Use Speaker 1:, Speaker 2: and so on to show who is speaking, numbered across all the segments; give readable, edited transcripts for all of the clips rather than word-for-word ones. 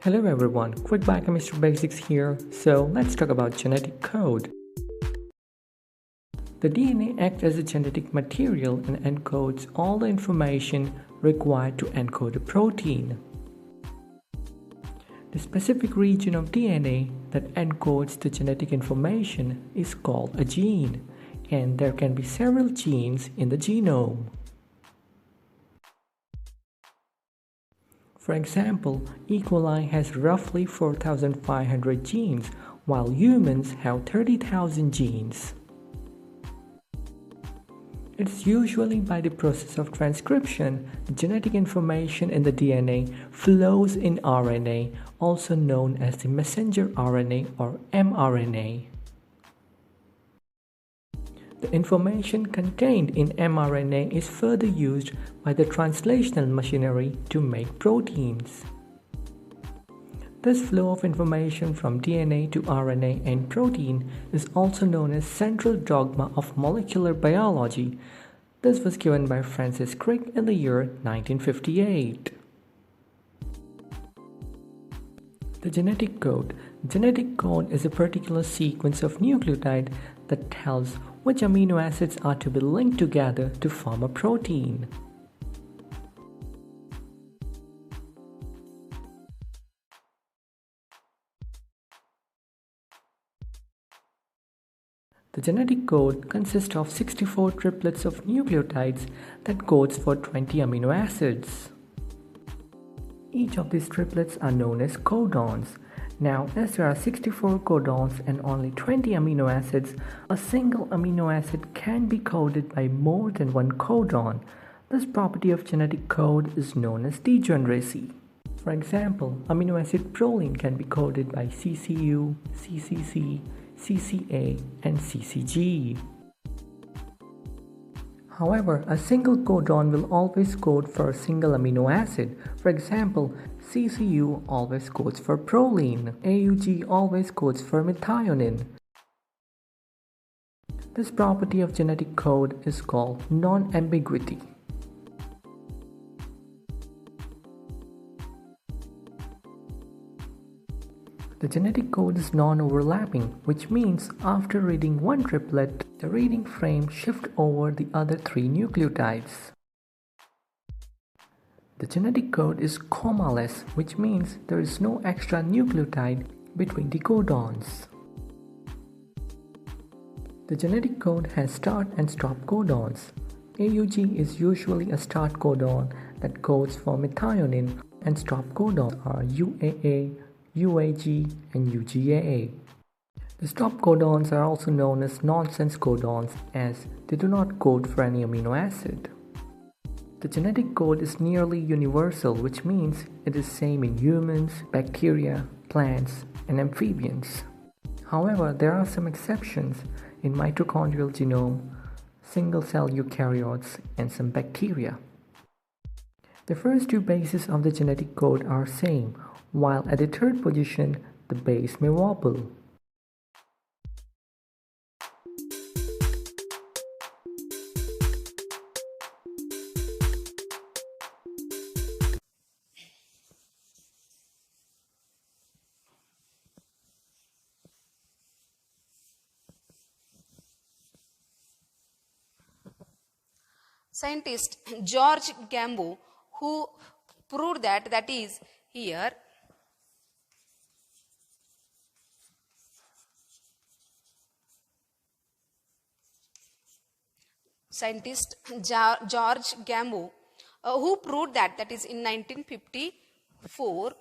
Speaker 1: Hello everyone, quick biochemistry basics here. So let's talk about genetic code. The DNA acts as a genetic material and encodes all the information required to encode a protein. The specific region of DNA that encodes the genetic information is called a gene, and there can be several genes in the genome. For example, E. coli has roughly 4,500 genes, while humans have 30,000 genes. It's usually by the process of transcription, the genetic information in the DNA flows in RNA, also known as the messenger RNA or mRNA. The information contained in mRNA is further used by the translational machinery to make proteins. This flow of information from DNA to RNA and protein is also known as central dogma of molecular biology. This was given by Francis Crick in the year 1958. The genetic code. Genetic code is a particular sequence of nucleotide that tells which amino acids are to be linked together to form a protein. The genetic code consists of 64 triplets of nucleotides that codes for 20 amino acids. Each of these triplets are known as codons. Now, as there are 64 codons and only 20 amino acids, a single amino acid can be coded by more than one codon. This property of genetic code is known as degeneracy. For example, amino acid proline can be coded by CCU, CCC, CCA, and CCG. However, a single codon will always code for a single amino acid. For example, CCU always codes for proline. AUG always codes for methionine. This property of genetic code is called non-ambiguity. The genetic code is non-overlapping, which means after reading one triplet, the reading frame shifts over the other three nucleotides. The genetic code is commaless, which means there is no extra nucleotide between the codons. The genetic code has start and stop codons. AUG is usually a start codon that codes for methionine, and stop codons are UAA, UAG, and UGAA. The stop codons are also known as nonsense codons as they do not code for any amino acid. The genetic code is nearly universal, which means it is same in humans, bacteria, plants, and amphibians. However, there are some exceptions in mitochondrial genome, single-cell eukaryotes, and some bacteria. The first two bases of the genetic code are same, while at the third position, the base may wobble.
Speaker 2: Scientist George Gambo, who proved that is here scientist George Gambo, who proved that is in 1954.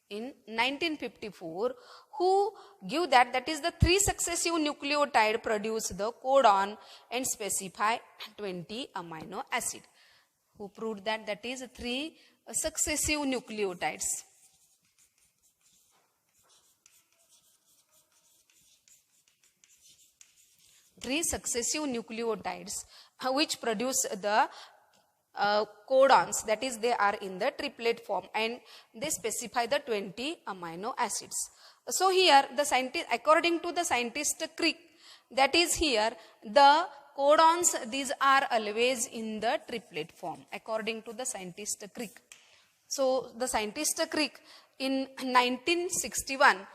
Speaker 2: In 1954, who give that is the three successive nucleotide produce the codon and specify 20 amino acid. Who proved that is three successive nucleotides. Three successive nucleotides which produce the codons, that is they are in the triplet form and they specify the 20 amino acids. So here the scientist, according to the scientist Crick, that is here the codons, these are always in the triplet form according to the scientist Crick. So the scientist Crick in 1961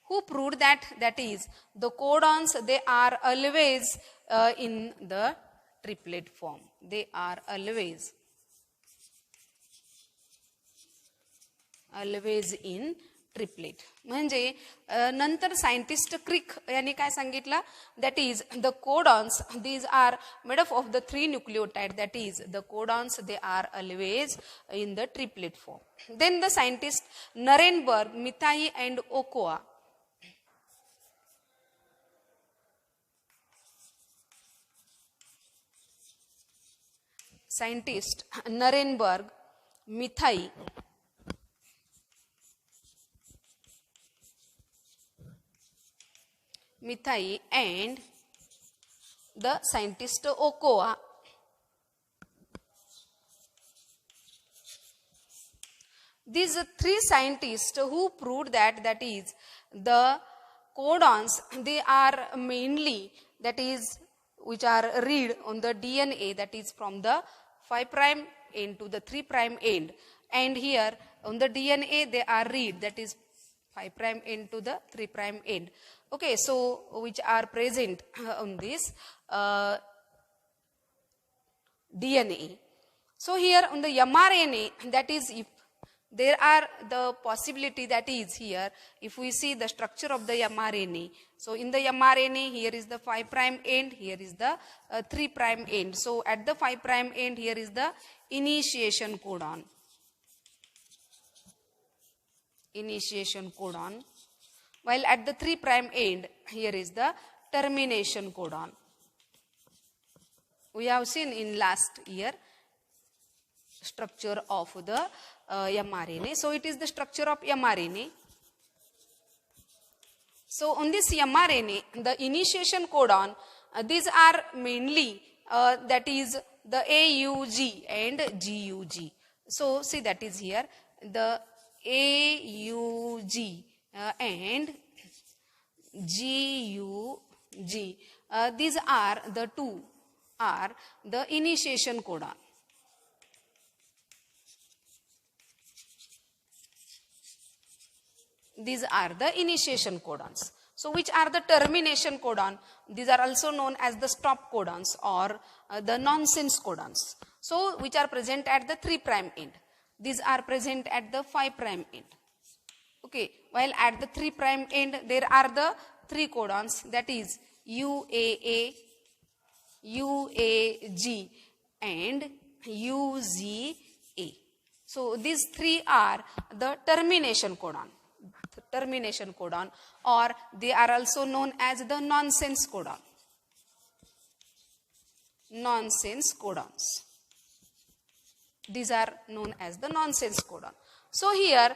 Speaker 2: who proved that is the codons, they are always in the triplet form. They are always in triplet. म्हणजे नंतर scientist Crick यांनी काय सांगितलं, that is the codons, these are made up of the 3 nucleotide, that is the codons, they are always in the triplet form. Then the scientist Nirenberg, Matthaei and Ochoa, scientist Nirenberg, Matthaei and the scientist Okoa, these 3 scientists who proved that is the codons, they are mainly, that is which are read on the DNA, that is from the 5' end to the 3' end, and here on the DNA they are read, that is 5' end to the 3' end. Okay, so which are present on this DNA. So here on the mRNA, that is if there are the possibility, that is here if we see the structure of the mRNA. So in the mRNA, here is the 5' end, here is the 3' end. So at the 5' end, here is the initiation codon. Initiation codon. While at the 3' end, here is the termination codon. We have seen in last year structure of the mRNA. So it is the structure of mRNA. So on this mRNA, the initiation codon, these are mainly that is the AUG and GUG. So see, that is here the AUG and GUG. These are the two are the initiation codon. These are the initiation codons. So which are the termination codon? These are also known as the stop codons or the nonsense codons. So which are present at the 3' end. These are present at the 5' end. Okay, while at the 3' end there are the 3 codons, that is UAA, UAG and UZA. So these 3 are the termination codon. Termination codon, or they are also known as the nonsense codon. Nonsense codons. These are known as the nonsense codon. So here,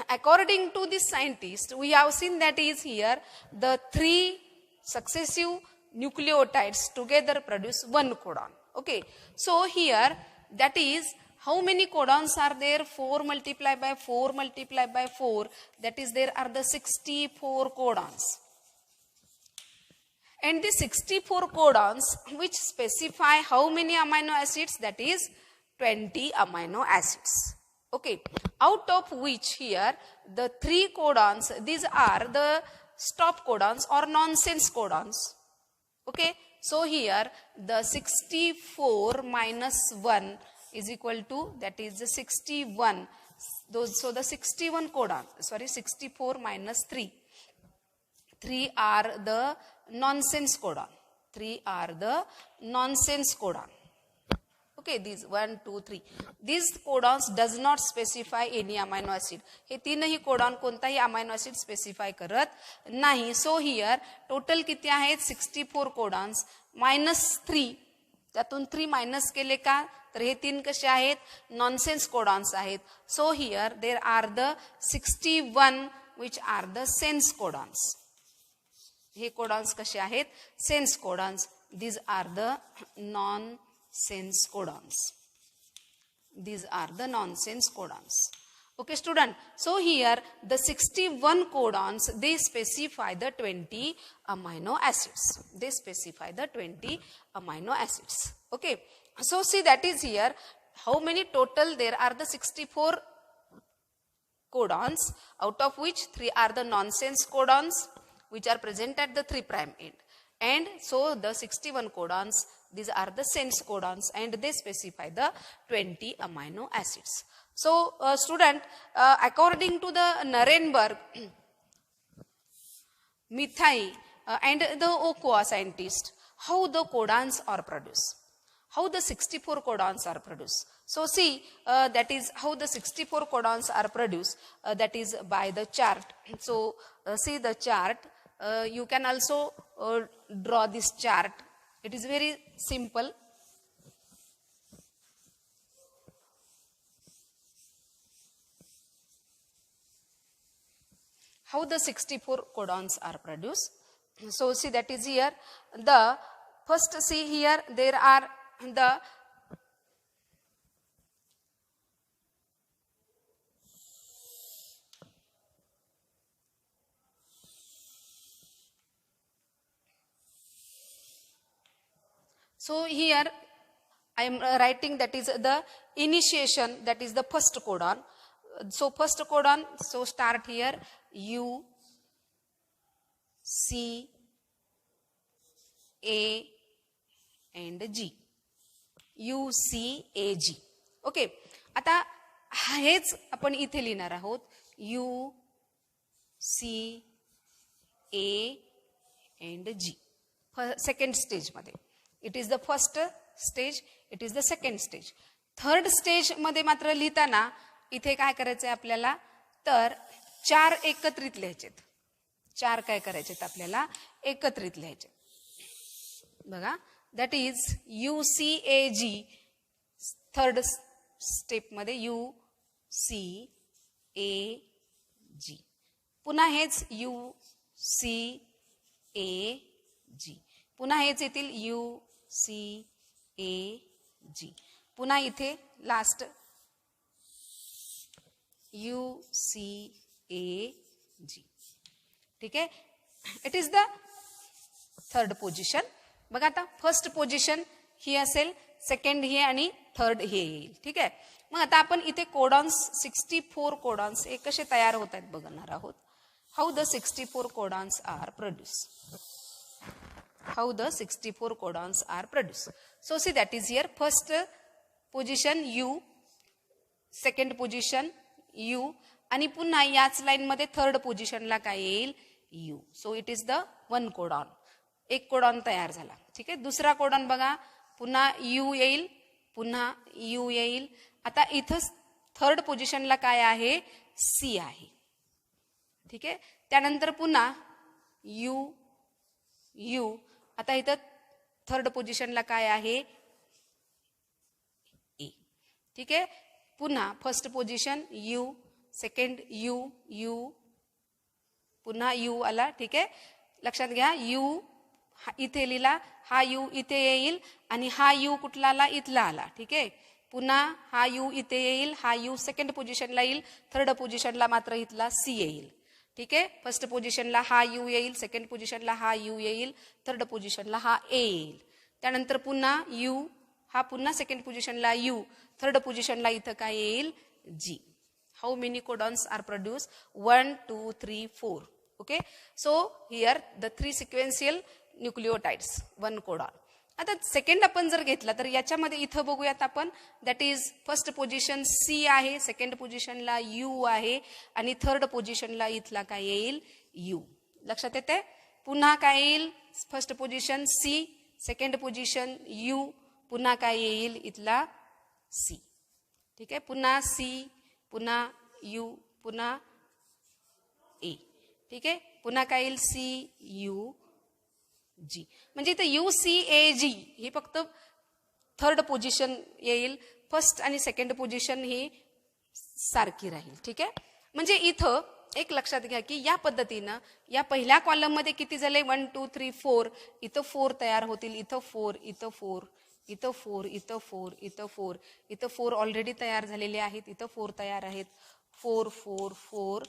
Speaker 2: according to this scientist, we have seen that is here the 3 successive nucleotides together produce 1 codon. Okay, so here that is how many codons are there? 4 multiplied by 4 multiplied by 4. That is, there are the 64 codons. And the 64 codons which specify how many amino acids? That is 20 amino acids. Okay, out of which here the 3 codons, these are the stop codons or nonsense codons. Okay, so here the 64 minus 1 is equal to, that is the 61. So the 61 codon, 64 minus 3. 3 are the nonsense codon. 3 are the nonsense codon. Okay, these 1, 2, 3. These codons does not specify any amino acid. हे तीनही codon कोणताही amino acid specify करत नाही. So here total किती आहेत? 64 codons minus 3. त्यातून 3 minus केले का? तर हे 3 कसे आहेत? नॉनसेन्स कोडॉन्स आहेत. So here there are the 61 which are the sense codons. हे कोडॉन्स कसे आहेत? Sense codons. These are the non sense codons. These are the nonsense codons. Okay, student. So here the 61 codons, they specify the 20 amino acids. They specify the 20 amino acids. Okay. So see, that is here. How many total? There are the 64 codons, out of which 3 are the nonsense codons, which are present at the 3' end. And so the 61 codons, these are the sense codons, and they specify the 20 amino acids. So student, according to the Nuremberg, Mithai and the Okoa scientist, how the codons are produced, how the 64 codons are produced. So see, that is how the 64 codons are produced, that is by the chart. So see the chart, you can also draw this chart. It is very simple. How the 64 codons are produced. So see, that is here. The first, see here, there are the so here I am writing, that is the initiation, that is the first codon. So first codon, so start here, U, C, A and G. U, C, A, G. Okay, आता हेच आपण इथे लिहिणार आहोत, U, C, A and G. Second stage मध्ये. It is the first stage, it is the second stage. Third stage मध्ये मात्र लिहिताना इथे काय करायचंय आपल्याला, तर 4 एकत्रित लिहायचेत. 4 काय करायचेत आपल्याला, एकत्रित लिहायचे. बघा, that is UCAG. Third step मध्ये UCAG. पुन्हा हेच UCAG. पुन्हा हेच येतील UCAG. पुन्हा इथे लास्ट UCAG. ठीक आहे. It is the third position. बघा, आता फर्स्ट पोझिशन ही असेल, सेकंड ही आणि थर्ड हे येईल. ठीक आहे. मग आता आपण इथे कोडॉन्स 64 कोडॉन्स हे कसे तयार होत आहेत बघणार आहोत. How the 64 codons are produce. How the 64 codons are produce. So see, that is here first position U, second position U, आणि पुन्हा याच लाईन मध्ये थर्ड पोझिशनला काय येईल, U. So it is the one codon. एक कोडॉन तयार झाला. ठीक आहे. दुसरा कोडॉन बघा, पुन्हा U येईल, पुन्हा U येईल. आता इथं थर्ड पोझिशनला काय आहे, C आहे. ठीक आहे. त्यानंतर पुन्हा U. आता इथं थर्ड पोझिशनला काय आहे, A. ठीक आहे. पुन्हा first position U, second U, पुन्हा U आला. ठीक आहे. लक्षात घ्या, U इथे लिहिला, हा U इथे येईल आणि हा U कुठला आला, इथला आला. ठीक आहे. पुन्हा हा U इथे येईल, हा U सेकंड पोझिशनला येईल, थर्ड पोझिशनला मात्र इथला C येईल. ठीक आहे. फर्स्ट पोझिशनला हा U येईल, सेकंड पोझिशनला हा U येईल, थर्ड पोझिशनला हा A येईल. त्यानंतर पुन्हा U, हा पुन्हा सेकंड पोझिशनला U, थर्ड पोझिशनला इथं काय येईल, G. How many codons are produce, 1 2 3 4. Okay. So here the 3 sequential nucleotides, 1 codon. आता सेकंड आपण जर घेतला तर याच्यामध्ये इथं बघूयात आपण, that is first position C आहे, सेकंड पोझिशनला U आहे आणि थर्ड पोझिशनला इथला काय येईल, U. लक्षात येते. पुन्हा काय येईल, first position C, second position U, पुन्हा काय येईल, इथला C. ठीक आहे. पुन्हा C, पुन्हा U, पुन्हा A. ठीक आहे. पुन्हा काय येईल, CUG. म्हणजे इथं UCAG ही फक्त थर्ड पोझिशन येईल, फर्स्ट आणि सेकंड पोझिशन ही सारखी राहील. ठीक आहे. म्हणजे इथं एक लक्षात घ्या की या पद्धतीनं या पहिल्या कॉलम मध्ये किती झाले, 1 2 3 4. इथं 4 तयार होतील, इथं 4, इथं 4, इथं 4, इथं 4, इथं 4, इथं 4 ऑलरेडी तयार झालेले आहेत, इथं 4 तयार आहेत, 4 4 4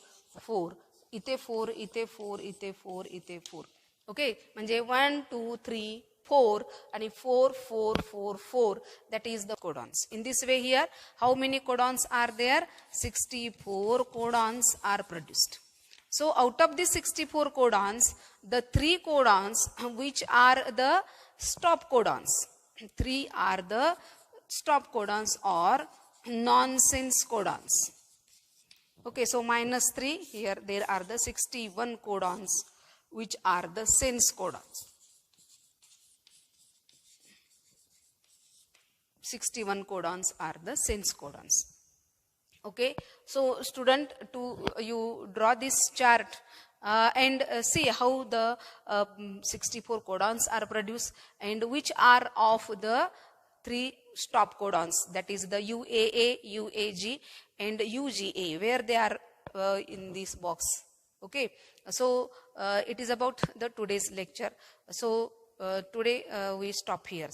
Speaker 2: 4 इथे 4 इथे 4 इथे 4 इथे 4 ओके म्हणजे 1 2 3 4 आणि 4 4 4 4 that is the codons. In this way here how many codons are there? 64 codons are produced. So out of these 64 codons, the 3 codons which are the stop codons, 3 are the stop codons or nonsense codons. Okay, so minus 3, here there are the 61 codons which are the sense codons. 61 codons are the sense codons. Okay, so student, you draw this chart and see how the 64 codons are produced and which are of the 3 stop codons, that is the UAA, UAG and UGA, where they are in this box. Okay, so it is about the today's lecture. So today we stop here.